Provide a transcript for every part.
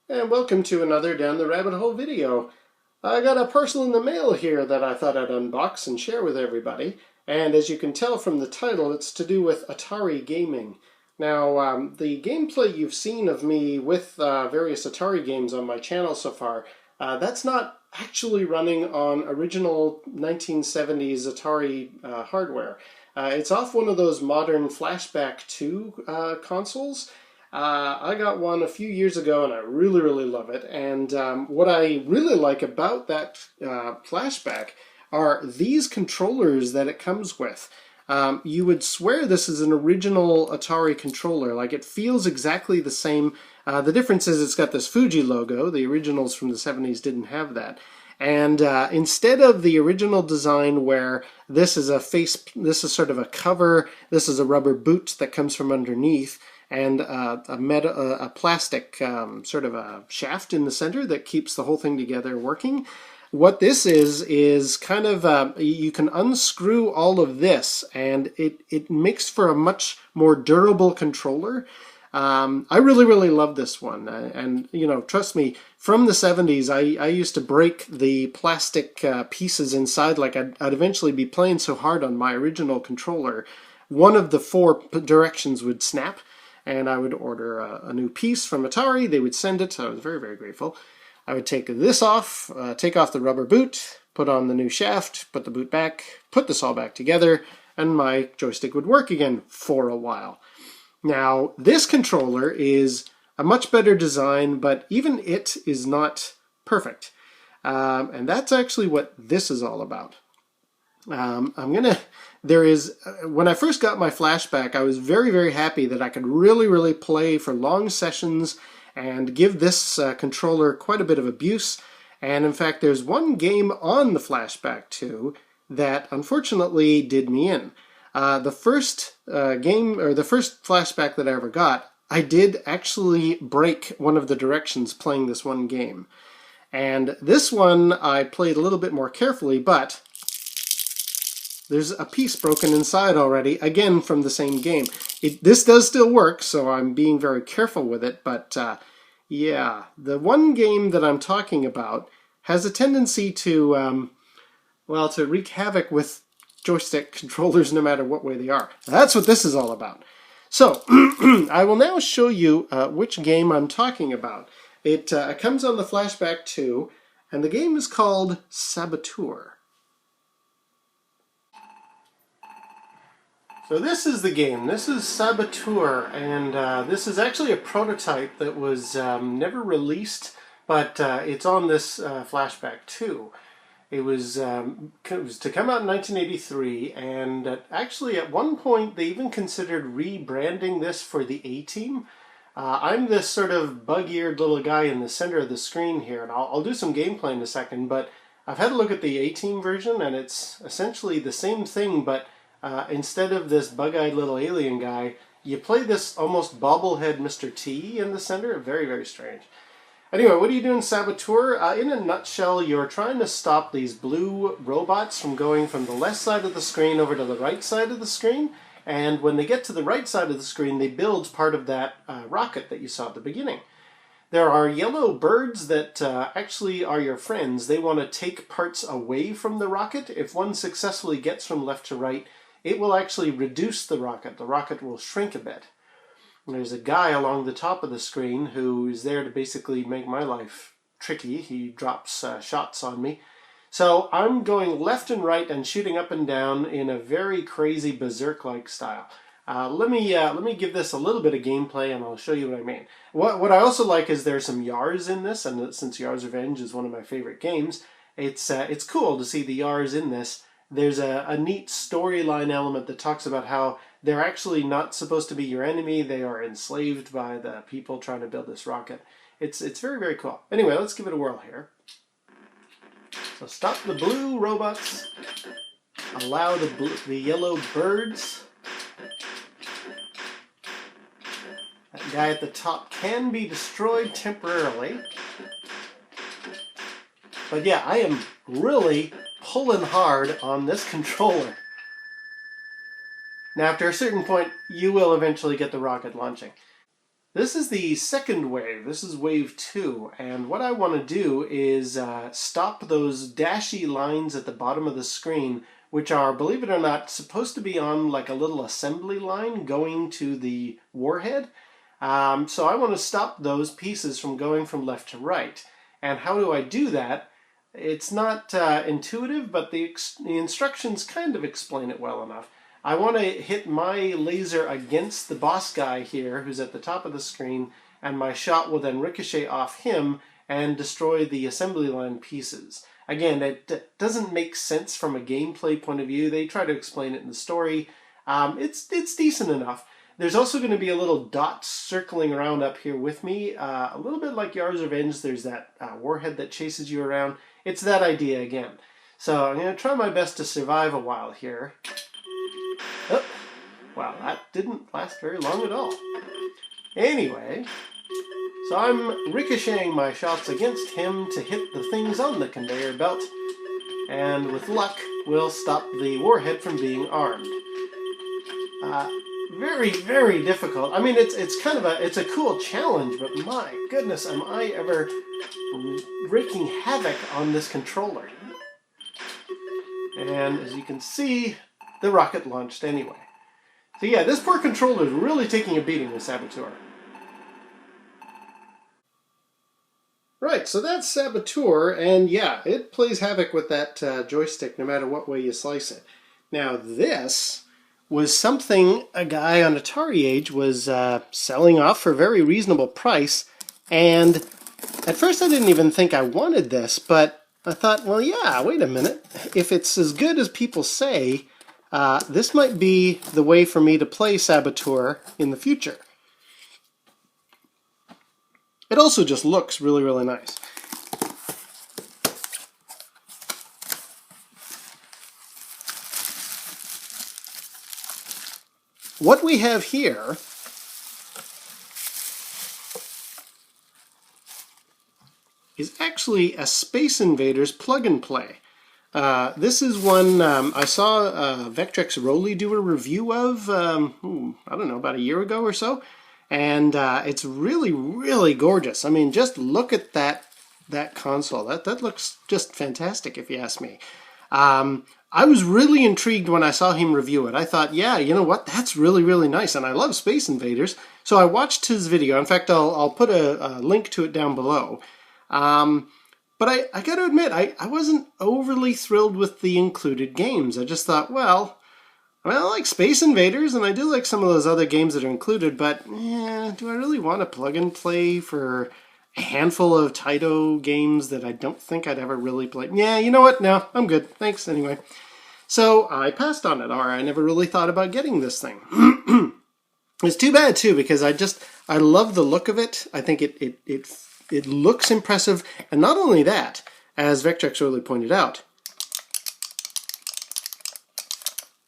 And welcome to another Down the Rabbit Hole video. I got a parcel in the mail here that I thought I'd unbox and share with everybody. And as you can tell from the title, it's to do with Atari gaming. Now, the gameplay you've seen of me with various Atari games on my channel so far, that's not actually running on original 1970s Atari hardware. It's off one of those modern Flashback 2 consoles. I got one a few years ago and I really, really love it. And what I really like about that flashback are these controllers that it comes with. You would swear this is an original Atari controller. Like, it feels exactly the same. The difference is it's got this Fuji logo. The originals from the 70s didn't have that. And instead of the original design where this is this is sort of a cover, this is a rubber boot that comes from underneath, and a plastic sort of a shaft in the center that keeps the whole thing together working. What this is kind of, you can unscrew all of this, and it makes for a much more durable controller. I really, really love this one. And, you know, trust me, from the 70s, I used to break the plastic pieces inside. Like, I'd eventually be playing so hard on my original controller, one of the four directions would snap, and I would order a new piece from Atari. They would send it. I was very, very grateful. I would take this off, take off the rubber boot, put on the new shaft, put the boot back, put this all back together, and my joystick would work again for a while. Now, this controller is a much better design, but even it is not perfect. And that's actually what this is all about. When I first got my flashback, I was very, very happy that I could really, really play for long sessions and give this controller quite a bit of abuse. And in fact, there's one game on the flashback 2 that unfortunately did me in. The first the first flashback that I ever got, I did actually break one of the directions playing this one game. And this one I played a little bit more carefully, but there's a piece broken inside already, again from the same game. This does still work, so I'm being very careful with it, but yeah, the one game that I'm talking about has a tendency to, well, to wreak havoc with joystick controllers no matter what way they are. That's what this is all about. So, I will now show you which game I'm talking about. It comes on the Flashback 2, and the game is called Saboteur. So this is the game. This is Saboteur, and this is actually a prototype that was never released, but it's on this Flashback 2. It was to come out in 1983, and actually at one point they even considered rebranding this for the A-Team. I'm this sort of bug-eared little guy in the center of the screen here, and I'll do some gameplay in a second, but I've had a look at the A-Team version, and it's essentially the same thing, but instead of this bug-eyed little alien guy, you play this almost bobblehead Mr. T in the center. Very, very strange. Anyway, what do you do in Saboteur? In a nutshell, you're trying to stop these blue robots from going from the left side of the screen over to the right side of the screen. And when they get to the right side of the screen, they build part of that rocket that you saw at the beginning. There are yellow birds that actually are your friends. They want to take parts away from the rocket. If one successfully gets from left to right, it will actually reduce the rocket. The rocket will shrink a bit. And there's a guy along the top of the screen who is there to basically make my life tricky. He drops shots on me. So I'm going left and right and shooting up and down in a very crazy berserk-like style. Let me give this a little bit of gameplay and I'll show you what I mean. What I also like is there's some Yars in this, and since Yars Revenge is one of my favorite games, it's cool to see the Yars in this. There's a neat storyline element that talks about how they're actually not supposed to be your enemy. They are enslaved by the people trying to build this rocket. It's very, very cool. Anyway, let's give it a whirl here. So stop the blue robots. Allow the yellow birds. That guy at the top can be destroyed temporarily. But yeah, I am really pulling hard on this controller. Now, after a certain point, you will eventually get the rocket launching. This is the second wave. This is wave 2. And what I want to do is stop those dashy lines at the bottom of the screen, which are, believe it or not, supposed to be on like a little assembly line going to the warhead. So I want to stop those pieces from going from left to right. And how do I do that? It's not intuitive, but the instructions kind of explain it well enough. I want to hit my laser against the boss guy here, who's at the top of the screen, and my shot will then ricochet off him and destroy the assembly line pieces. Again, it doesn't make sense from a gameplay point of view. They try to explain it in the story. It's decent enough. There's also going to be a little dot circling around up here with me. A little bit like Yar's Revenge, there's that warhead that chases you around. It's that idea again. So I'm going to try my best to survive a while here. Oh, wow, that didn't last very long at all. Anyway, so I'm ricocheting my shots against him to hit the things on the conveyor belt. And with luck, we'll stop the warhead from being armed. Very, very difficult. I mean, it's kind of it's a cool challenge, but my goodness, am I ever wreaking havoc on this controller. And as you can see, the rocket launched anyway. So yeah, this poor controller is really taking a beating with Saboteur. Right, so that's Saboteur, and yeah, it plays havoc with that joystick no matter what way you slice it. Now this was something a guy on Atari Age was selling off for a very reasonable price, and at first I didn't even think I wanted this, but I thought, well yeah, wait a minute, if it's as good as people say, this might be the way for me to play Saboteur in the future. It also just looks really, really nice. What we have here is actually a Space Invaders plug-and-play. This is one I saw Vectrex Rowley do a review of, I don't know, about a year ago or so. And it's really, really gorgeous. I mean, just look at that console. That looks just fantastic, if you ask me. I was really intrigued when I saw him review it. I thought, yeah, you know what? That's really, really nice. And I love Space Invaders. So I watched his video. In fact, I'll put a link to it down below. But I got to admit, I wasn't overly thrilled with the included games. I just thought, well, I mean, I like Space Invaders, and I do like some of those other games that are included, but do I really want to plug and play for a handful of Taito games that I don't think I'd ever really play? Yeah, you know what? No, I'm good. Thanks, anyway. So I passed on it, or I never really thought about getting this thing. It's too bad, too, because I love the look of it. I think it looks impressive, and not only that, as Vectrex really pointed out,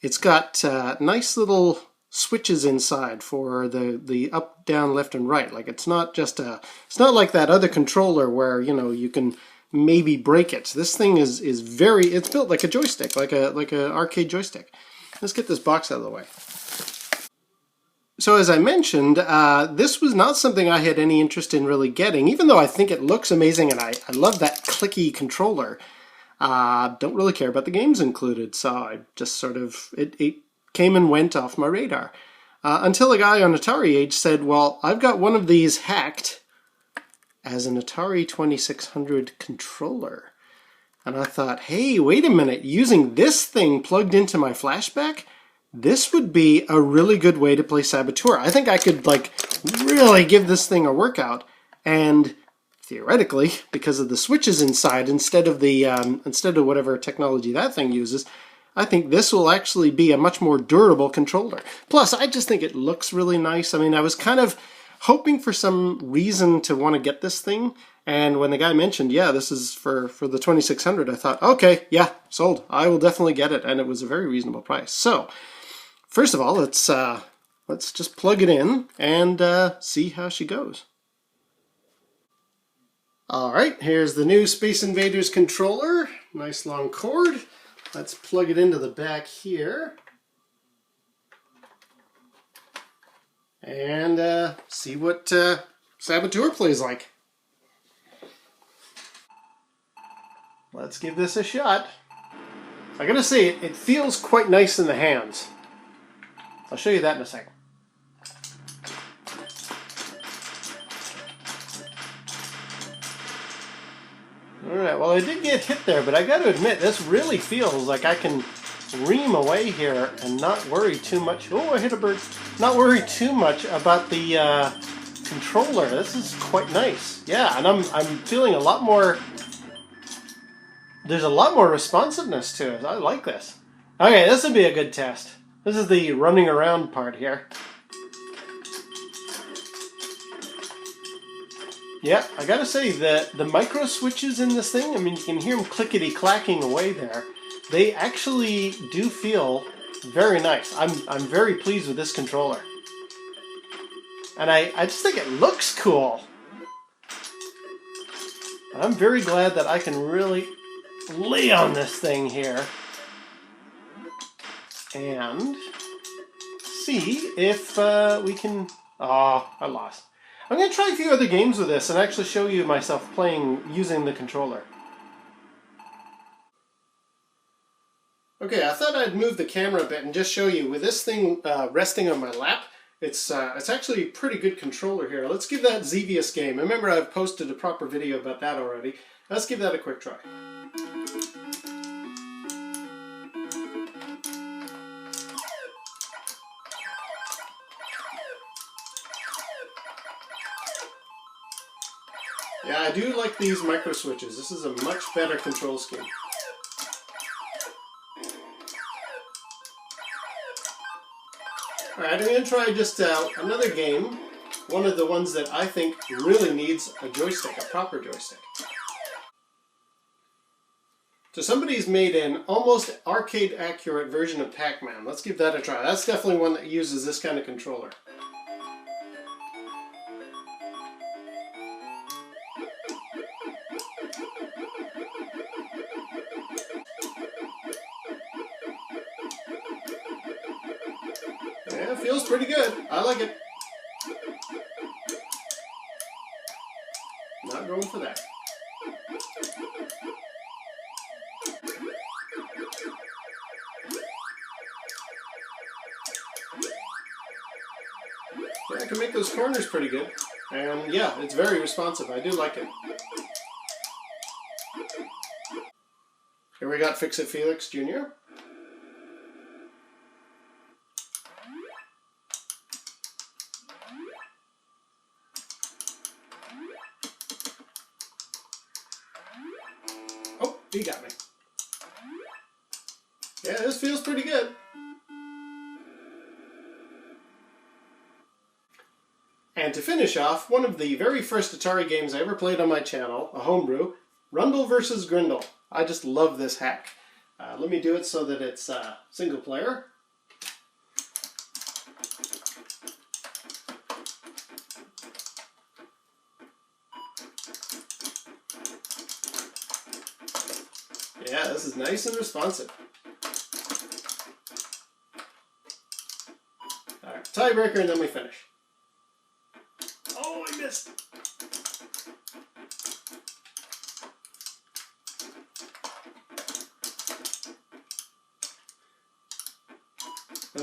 it's got nice little switches inside for the up, down, left, and right. Like it's not like that other controller where you can maybe break it. This thing is it's built like a joystick, like a arcade joystick. Let's get this box out of the way. So as I mentioned, this was not something I had any interest in really getting, even though I think it looks amazing and I love that clicky controller. Don't really care about the games included, so I just sort of, it came and went off my radar. Until a guy on Atari Age said, well, I've got one of these hacked as an Atari 2600 controller. And I thought, hey, wait a minute, using this thing plugged into my flashback, this would be a really good way to play Saboteur. I think I could, really give this thing a workout, and theoretically, because of the switches inside, instead of whatever technology that thing uses, I think this will actually be a much more durable controller. Plus, I just think it looks really nice. I mean, I was kind of hoping for some reason to want to get this thing, and when the guy mentioned, yeah, this is for the 2600, I thought, okay, yeah, sold. I will definitely get it, and it was a very reasonable price. So, first of all, let's just plug it in and see how she goes. Alright, here's the new Space Invaders controller. Nice long cord. Let's plug it into the back here. and see what Saboteur plays like. Let's give this a shot. I gotta say, it feels quite nice in the hands. I'll show you that in a second. Alright, well I did get hit there, but I gotta admit, this really feels like I can ream away here and not worry too much. Oh, I hit a bird. Not worry too much about the controller. This is quite nice. Yeah, and I'm feeling a lot more. There's a lot more responsiveness to it. I like this. Okay, this would be a good test. This is the running around part here. Yeah, I gotta say, the micro switches in this thing, I mean, you can hear them clickety-clacking away there. They actually do feel very nice. I'm very pleased with this controller. And I just think it looks cool. And I'm very glad that I can really lay on this thing here and see if we can... Oh, I lost. I'm going to try a few other games with this and actually show you myself playing using the controller. Okay, I thought I'd move the camera a bit and just show you, with this thing resting on my lap, it's actually a pretty good controller here. Let's give that Xevious game. Remember, I've posted a proper video about that already. Let's give that a quick try. Yeah, I do like these micro switches. This is a much better control scheme. Alright, I'm going to try just another game. One of the ones that I think really needs a joystick, a proper joystick. So somebody's made an almost arcade-accurate version of Pac-Man. Let's give that a try. That's definitely one that uses this kind of controller. Yeah, it feels pretty good. I like it. Not going for that. Yeah, I can make those corners pretty good. And yeah, it's very responsive. I do like it. Here we got Fix-It Felix Jr. Oh, he got me. Yeah, this feels pretty good. And to finish off, one of the very first Atari games I ever played on my channel, a homebrew, Rundle vs. Grindle. I just love this hack. Let me do it so that it's single player. Yeah, this is nice and responsive. Alright, tiebreaker and then we finish. Oh, I missed!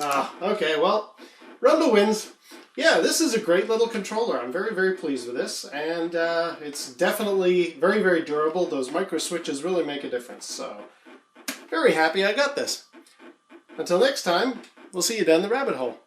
Ah, okay, well, Rundle wins. Yeah, this is a great little controller. I'm very, very pleased with this, and it's definitely very, very durable. Those micro switches really make a difference, so very happy I got this. Until next time, we'll see you down the rabbit hole.